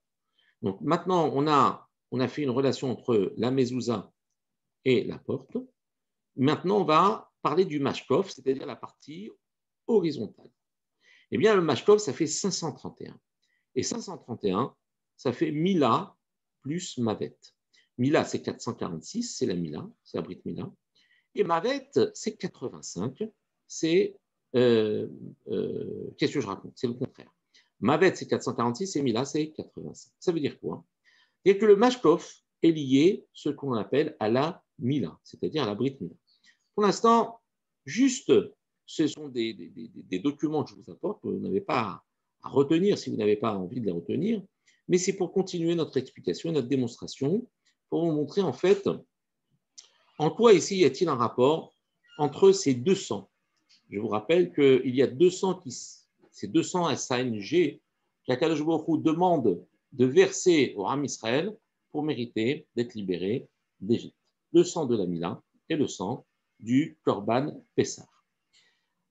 Donc maintenant, on a fait une relation entre la mezouza et la porte. Maintenant, on va parler du mashkov, c'est-à-dire la partie horizontale. Eh bien, le mashkov, ça fait 531. Et 531, ça fait Mila plus Mavet. Mila, c'est 446, c'est la Mila, c'est la Brit Mila. Et Mavet, c'est 85, c'est... qu'est-ce que je raconte? C'est le contraire. Mavet, c'est 446 et Mila, c'est 85. Ça veut dire quoi? C'est que le mashkov est lié, ce qu'on appelle à la Mila, c'est-à-dire à la Brit Mila. Pour l'instant, juste, ce sont des documents que je vous apporte, que vous n'avez pas à retenir si vous n'avez pas envie de les retenir, mais c'est pour continuer notre explication, notre démonstration, pour vous montrer en fait en quoi ici y a-t-il un rapport entre ces deux sangs. Je vous rappelle qu'il y a deux sangs, ces deux sangs SANG, qu'Akadosh Baruch Hu demande de verser au Ham Israël pour mériter d'être libéré d'Égypte. Le sang de la Mila et le sang du Korban Pessah.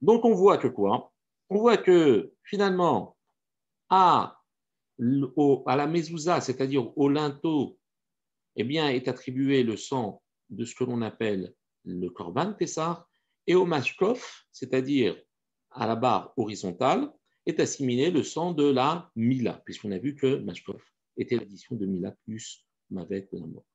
Donc on voit que quoi? On voit que finalement, à la mezouza, c'est-à-dire au linteau, eh bien, est attribué le sang de ce que l'on appelle le Korban Pessah, et au mashkof, c'est-à-dire à la barre horizontale, est assimilé le sang de la Mila, puisqu'on a vu que mashkof était l'addition de Mila plus Mavet de la mort.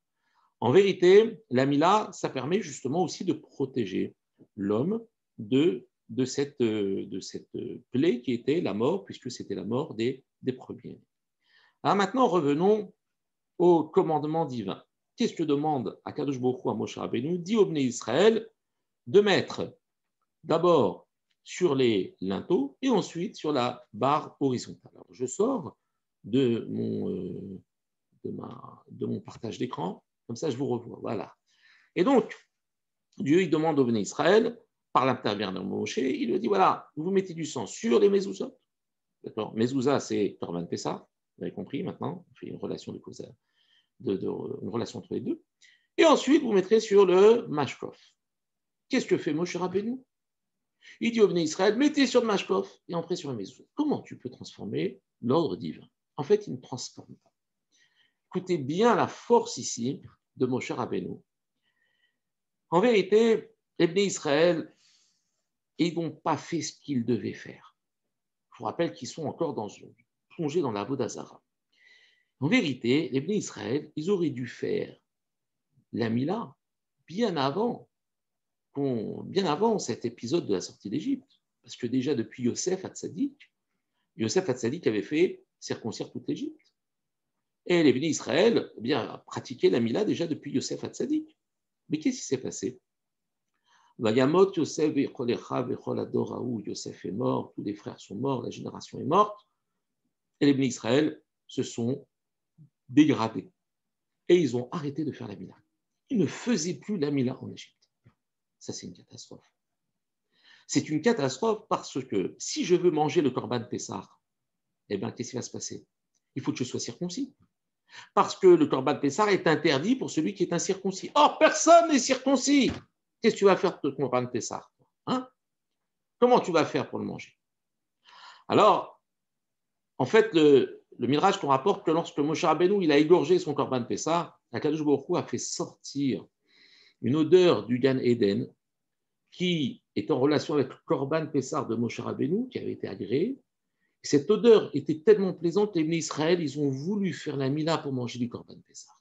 En vérité, la Mila, ça permet justement aussi de protéger l'homme de cette plaie qui était la mort, puisque c'était la mort des premiers. Alors maintenant, revenons au commandement divin. Qu'est-ce que demande Akadosh Baruch Hu à Moshe Rabbeinu? Dit au Bnei Israël de mettre d'abord sur les linteaux et ensuite sur la barre horizontale. Alors, je sors de mon partage d'écran, comme ça je vous revois. Voilà. Et donc, Dieu il demande au Bnei Israël, par l'intermédiaire de Moshe, il lui dit voilà, vous mettez du sang sur les mezuzot. D'accord. Mezouza, c'est Korban Pessah. Vous avez compris maintenant, on fait une relation une relation entre les deux. Et ensuite, vous mettrez sur le mashkof. Qu'est-ce que fait Moshe Rabbeinu? Il dit au Bnei Israël, mettez sur le mashkof et entrez sur le mezouza. Comment tu peux transformer l'ordre divin? En fait, il ne transforme pas. Écoutez bien la force ici de Moshe Rabbeinu. En vérité, les Bnei Israël, ils n'ont pas fait ce qu'ils devaient faire. Je vous rappelle qu'ils sont encore plongés dans la Avodah Zara. En vérité, les Bnei Israël, ils auraient dû faire la Mila bien avant cet épisode de la sortie d'Égypte. Parce que déjà depuis Yosef Hatzadik avait fait circoncire toute l'Égypte. Et les Bnei Israël pratiquaient la Mila déjà depuis Yosef Hatzadik. Mais qu'est-ce qui s'est passé? Vayamot Yosef vechol ador haou, Yosef est mort, tous les frères sont morts, la génération est morte. Et les Bnei Israël se sont dégradés. Et ils ont arrêté de faire la Mila. Ils ne faisaient plus la Mila en Égypte. Ça, c'est une catastrophe. C'est une catastrophe parce que si je veux manger le Korban Pessah, eh bien, qu'est-ce qui va se passer? Il faut que je sois circoncis. Parce que le Korban Pessah est interdit pour celui qui est incirconcis. Or, personne n'est circoncis. Qu'est-ce que tu vas faire de ton Korban Pessah? Hein? Comment tu vas faire pour le manger? Alors, en fait, le Midrash qu'on rapporte que lorsque Moshe Rabbeinu il a égorgé son Korban Pessah, Akadosh Baruch Hu a fait sortir une odeur du Gan Eden qui est en relation avec le Korban Pessah de Moshe Rabbeinu qui avait été agréé. Cette odeur était tellement plaisante que les Bnei Israël, ils ont voulu faire la Mila pour manger du Korban Pessah.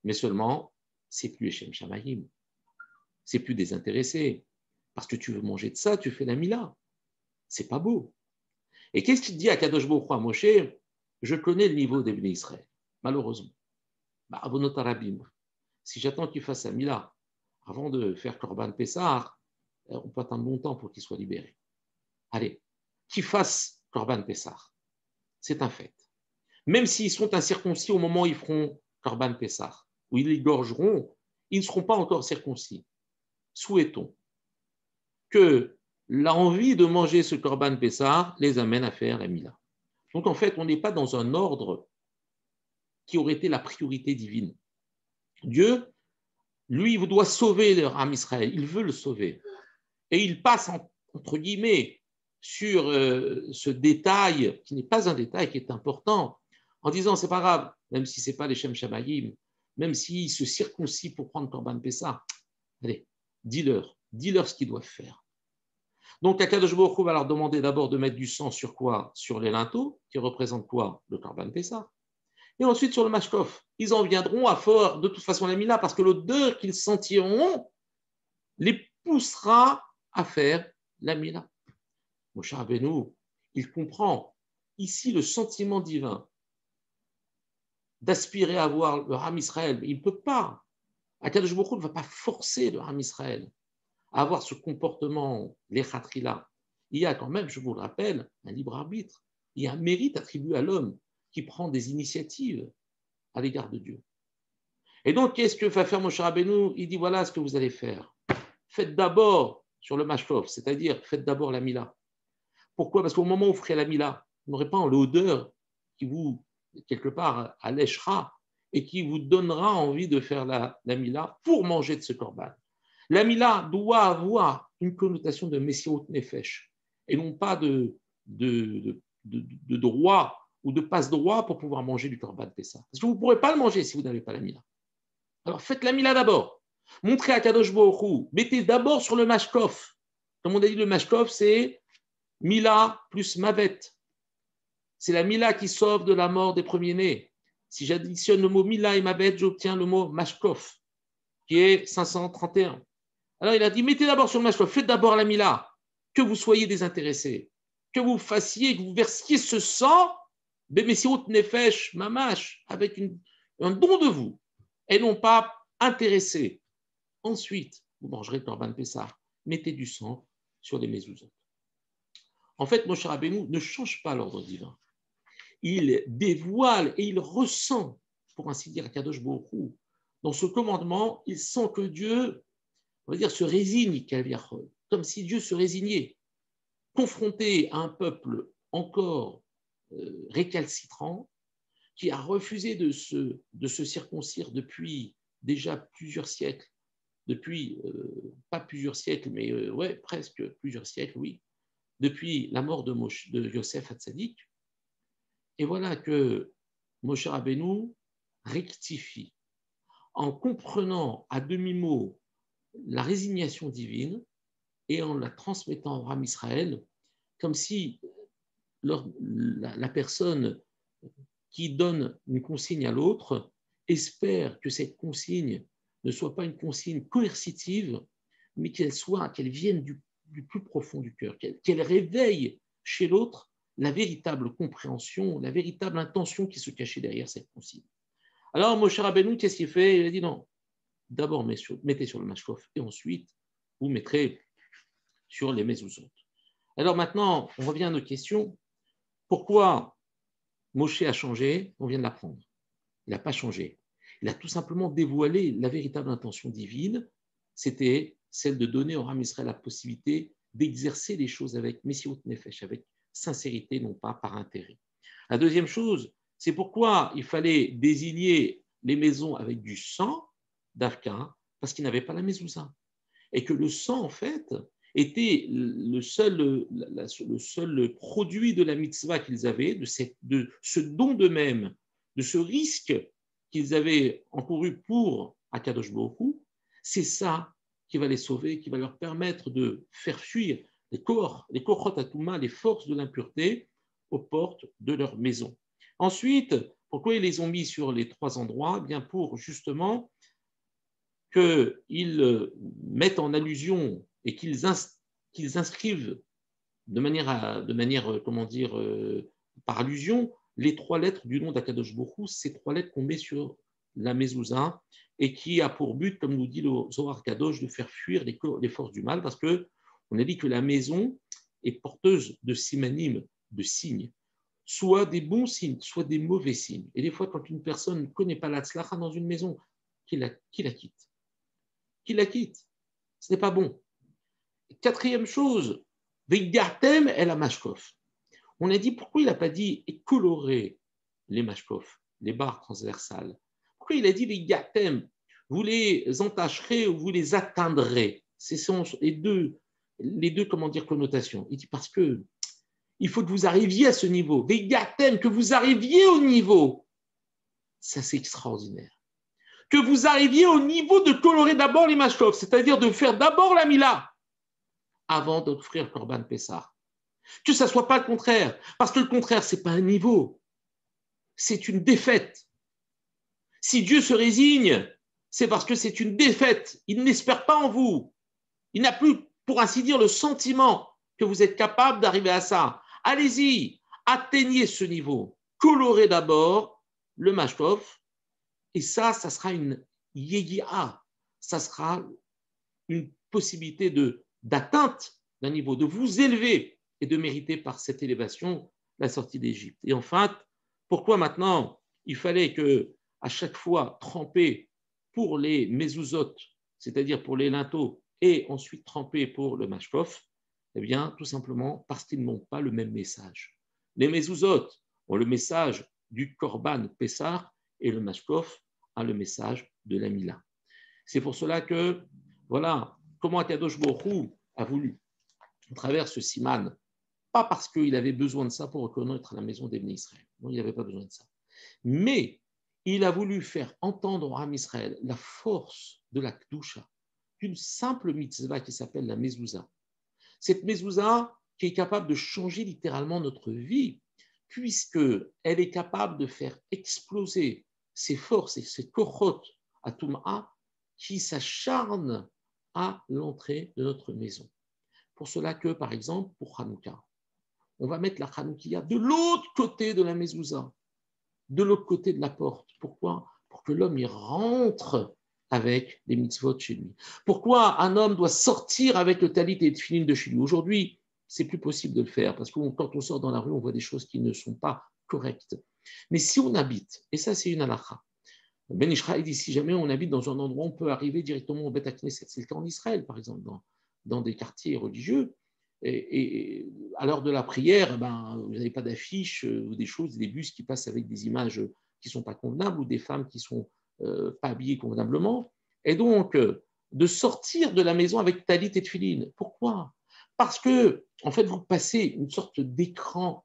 Mais seulement, c'est plus Eshem Shamayim. C'est plus désintéressé. Parce que tu veux manger de ça, tu fais la Mila. C'est pas beau. Et qu'est-ce qu'il dit à Kadosh Baruch Hu à Moshe? Je connais le niveau des Bnei Israël, malheureusement. Avonot Arabim. Si j'attends qu'il fasse la Mila avant de faire Korban Pessah, on peut attendre longtemps pour qu'il soit libéré. Allez, qu'ils fassent Korban Pessah. C'est un fait. Même s'ils sont incirconcis au moment où ils feront Korban Pessah, où ils l'égorgeront, ils ne seront pas encore circoncis. Souhaitons que l'envie de manger ce Korban Pessah les amène à faire la Mila. Donc en fait, on n'est pas dans un ordre qui aurait été la priorité divine. Dieu, lui, il doit sauver le Ham Israël, il veut le sauver. Et il passe, entre guillemets, sur ce détail, qui n'est pas un détail, qui est important, en disant, c'est pas grave, même si ce n'est pas les Shem Shamayim, même s'ils se circoncis pour prendre Korban Pessah, allez, dis-leur ce qu'ils doivent faire. Donc, Akadosh Baruch Hu va leur demander d'abord de mettre du sang sur quoi? Sur les linteaux, qui représentent quoi? Le Korban Pessah. Et ensuite sur le mashkof. Ils en viendront à fort, de toute façon, la Mila, parce que l'odeur qu'ils sentiront les poussera à faire la Mila. Moshe Rabbeinu, il comprend ici le sentiment divin d'aspirer à voir le Ham Israël, mais il ne peut pas. Akadosh Baruch Hu ne va pas forcer le Ham Israël à avoir ce comportement, l'Echatrila. Il y a quand même, je vous le rappelle, un libre arbitre. Il y a un mérite attribué à l'homme qui prend des initiatives à l'égard de Dieu. Et donc, qu'est-ce que va faire Moshe Rabbeinu? Il dit, voilà ce que vous allez faire. faites d'abord sur le mashkov, c'est-à-dire faites d'abord la mila. Pourquoi? Parce qu'au moment où vous ferez la mila, vous n'aurez pas l'odeur qui vous, quelque part, allèchera et qui vous donnera envie de faire la mila pour manger de ce korban. La mila doit avoir une connotation de messiot nefesh et non pas de droit ou de passe-droit pour pouvoir manger du korban Pessah. Parce que vous ne pourrez pas le manger si vous n'avez pas la mila. Alors faites la mila d'abord. Montrez à Kadosh Baruch Hu. Mettez d'abord sur le mashkov. Comme on a dit, le mashkov, c'est mila plus mavet. C'est la mila qui sauve de la mort des premiers-nés. Si j'additionne le mot mila et mavet, j'obtiens le mot mashkov, qui est 531. Alors il a dit, mettez d'abord sur le mashkov, faites d'abord la mila, que vous soyez désintéressés, que vous fassiez, que vous versiez ce sang, bemessiot nefesh mamash, avec un don de vous, et non pas intéressé. Ensuite, vous mangerez le korban Pessah, mettez du sang sur les mezuzot. En fait, Moshe Rabbeinu ne change pas l'ordre divin. Il dévoile et il ressent, pour ainsi dire, à Kadosh Baruch Hu. Dans ce commandement, il sent que Dieu, on va dire, se résigne, comme si Dieu se résignait, confronté à un peuple encore récalcitrant, qui a refusé de se circoncire depuis déjà plusieurs siècles, depuis, pas plusieurs siècles, mais ouais, presque plusieurs siècles, oui, depuis la mort de Yosef Hatzadik. Et voilà que Moshe Rabbeinu rectifie en comprenant à demi-mot la résignation divine et en la transmettant au Ram Israël, comme si la personne qui donne une consigne à l'autre espère que cette consigne ne soit pas une consigne coercitive, mais qu'elle vienne du plus profond du cœur, qu'elle réveille chez l'autre la véritable compréhension, la véritable intention qui se cachait derrière cette consigne. Alors, Moshe Rabbeinu, qu'est-ce qu'il fait? Il a dit non, d'abord mettez sur le mashkov et ensuite vous mettrez sur les mezuzot. Alors maintenant, on revient à nos questions. Pourquoi Moshe a changé? On vient de l'apprendre. Il n'a pas changé. Il a tout simplement dévoilé la véritable intention divine. C'était celle de donner au Ram Israël la possibilité d'exercer les choses avec Messiot Nefesh, avec sincérité, non pas par intérêt. La deuxième chose, c'est pourquoi il fallait désigner les maisons avec du sang d'Avka, parce qu'ils n'avaient pas la mezouza. Et que le sang, en fait, était le seul produit de la mitzvah qu'ils avaient, de ce don d'eux-mêmes, de ce risque qu'ils avaient encouru pour Akadosh Baruch Hu. C'est ça qui va les sauver, qui va leur permettre de faire fuir les korot atouma, les forces de l'impureté, aux portes de leur maison. Ensuite, pourquoi ils les ont mis sur les trois endroits? Bien pour justement qu'ils mettent en allusion et qu'ils inscrivent de manière comment dire, par allusion, les trois lettres du nom d'Akadosh Baruch Hu, ces trois lettres qu'on met sur la mezouza et qui a pour but, comme nous dit le Zohar Kadosh, de faire fuir les forces du mal, parce qu'on a dit que la maison est porteuse de simanimes, de signes, soit des bons signes, soit des mauvais signes. Et des fois, quand une personne ne connaît pas la tzlacha dans une maison, qui la quitte. Qui la quitte. Ce n'est pas bon. Quatrième chose, Vegartem et la mashkov. On a dit pourquoi il n'a pas dit et colorer les mashkov, les barres transversales. Pourquoi il a dit Vegartem, vous les entacherez ou vous les atteindrez. Ce sont les deux comment dire, connotations. Il dit parce que il faut que vous arriviez à ce niveau. Vegartem, que vous arriviez au niveau. Ça, c'est extraordinaire. Que vous arriviez au niveau de colorer d'abord les mashkov, c'est-à-dire de faire d'abord la mila avant d'offrir Korban Pessah. Que ça ne soit pas le contraire, parce que le contraire, ce n'est pas un niveau, c'est une défaite. Si Dieu se résigne, c'est parce que c'est une défaite. Il n'espère pas en vous. Il n'a plus, pour ainsi dire, le sentiment que vous êtes capable d'arriver à ça. Allez-y, atteignez ce niveau. Colorez d'abord le mashkov, et ça sera une yegi'a, ça sera une possibilité d'atteinte d'un niveau, de vous élever et de mériter par cette élévation la sortie d'Égypte. Et enfin, pourquoi maintenant il fallait à chaque fois tremper pour les mezuzot, c'est-à-dire pour les linteaux, et ensuite trempés pour le mashkof? Eh bien, tout simplement parce qu'ils n'ont pas le même message. Les mezuzot ont le message du korban Pessah et le mashkof a le message de la Mila. C'est pour cela que, voilà, comment Akadosh Baruch Hu a voulu, à travers ce siman, pas parce qu'il avait besoin de ça pour reconnaître la maison des Israël, non, il n'avait pas besoin de ça, mais il a voulu faire entendre au Ham Israël la force de la Kedusha, d'une simple mitzvah qui s'appelle la mezouza. Cette mezouza qui est capable de changer littéralement notre vie, puisqu'elle est capable de faire exploser ses forces et ses kochot à Toum'a qui s'acharnent à l'entrée de notre maison. Pour cela que, par exemple, pour Hanouka, on va mettre la Hanoukia de l'autre côté de la mezouza, de l'autre côté de la porte. Pourquoi? Pour que l'homme y rentre avec les mitzvot chez lui. Pourquoi un homme doit sortir avec le talit et le tefillin de chez lui? Aujourd'hui, c'est plus possible de le faire parce que quand on sort dans la rue, on voit des choses qui ne sont pas correctes. Mais si on habite, et ça c'est une halakha, Ben Ishraï dit si jamais on habite dans un endroit, on peut arriver directement au Beth Knesset. C'est le cas en Israël, par exemple, dans des quartiers religieux. Et à l'heure de la prière, vous n'avez pas d'affiches ou des choses, des bus qui passent avec des images qui ne sont pas convenables ou des femmes qui ne sont pas habillées convenablement. Et donc, de sortir de la maison avec talit et tefillin. Pourquoi? Parce que, en fait, vous passez une sorte d'écran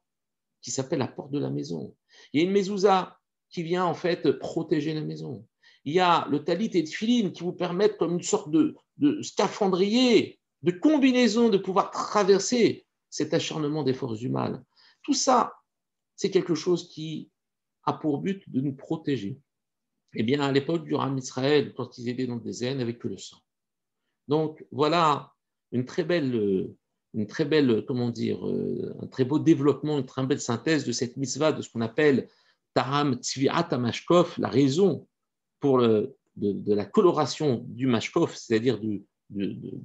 qui s'appelle la porte de la maison. Il y a une mezouza qui vient en fait protéger la maison. Il y a le talit et le tefillin qui vous permettent comme une sorte de scaphandrier, de combinaison de pouvoir traverser cet acharnement des forces du mal. Tout ça, c'est quelque chose qui a pour but de nous protéger. Eh bien, à l'époque du Ram Israël, quand ils étaient dans le désert, il n'y avait que le sang. Donc, voilà une très belle, comment dire, un très beau développement, une très belle synthèse de cette mitzvah, de ce qu'on appelle Taram Tzviat Mashkov, la raison pour de la coloration du Mashkov, c'est-à-dire de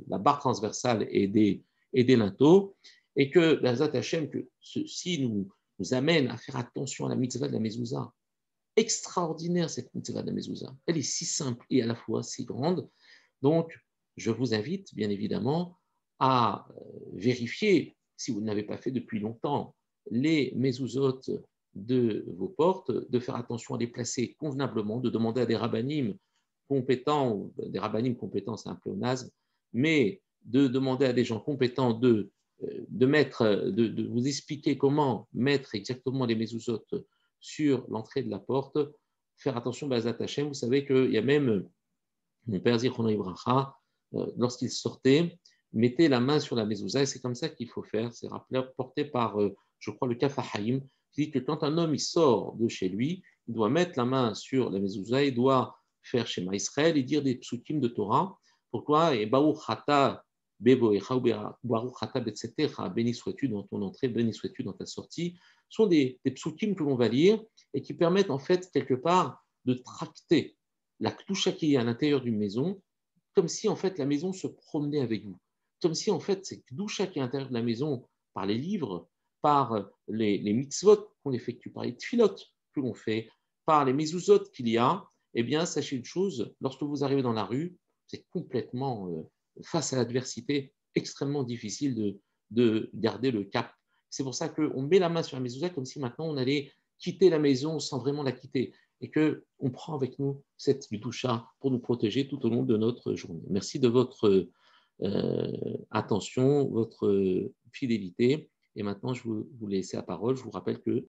la barre transversale et des linteaux, et que la Zat Hashem, que ceci nous amène à faire attention à la mitzvah de la mezouza. Extraordinaire cette mitzvah de la mezouza. Elle est si simple et à la fois si grande. Donc, je vous invite bien évidemment à vérifier, si vous ne l'avez pas fait depuis longtemps, les mezuzot de vos portes, de faire attention à les placer convenablement, de demander à des rabbinim compétents, c'est un pléonasme, mais de demander à des gens compétents de vous expliquer comment mettre exactement les mezuzot sur l'entrée de la porte, faire attention, Bazat Hashem, vous savez qu'il y a même mon père Zichrono Ibracha, lorsqu'il sortait, mettait la main sur la mezouza, et c'est comme ça qu'il faut faire. C'est rapporté par, je crois, le Kaf HaHaim, qui dit que quand un homme il sort de chez lui, il doit mettre la main sur la mezouza, il doit faire Shema Israël et dire des psukim de Torah. Pourquoi? Et Baruch Ata Beboecha ou Baruch Ata Betsetecha, béni sois-tu dans ton entrée, béni sois-tu dans ta sortie, sont des psukim que l'on va lire et qui permettent en fait quelque part de tracter la Kedusha qui est à l'intérieur d'une maison, comme si en fait la maison se promenait avec vous. Comme si en fait cette Kedusha qui est à l'intérieur de la maison, par les livres, par les mitzvot qu'on effectue, par les tfilot que l'on fait, par les mezuzot qu'il y a, eh bien sachez une chose, lorsque vous arrivez dans la rue, c'est complètement, face à l'adversité, extrêmement difficile de garder le cap. C'est pour ça qu'on met la main sur la mezouza comme si maintenant on allait quitter la maison sans vraiment la quitter et qu'on prend avec nous cette doucha pour nous protéger tout au long de notre journée. Merci de votre attention, votre fidélité. Et maintenant, je vous laisse la parole. Je vous rappelle que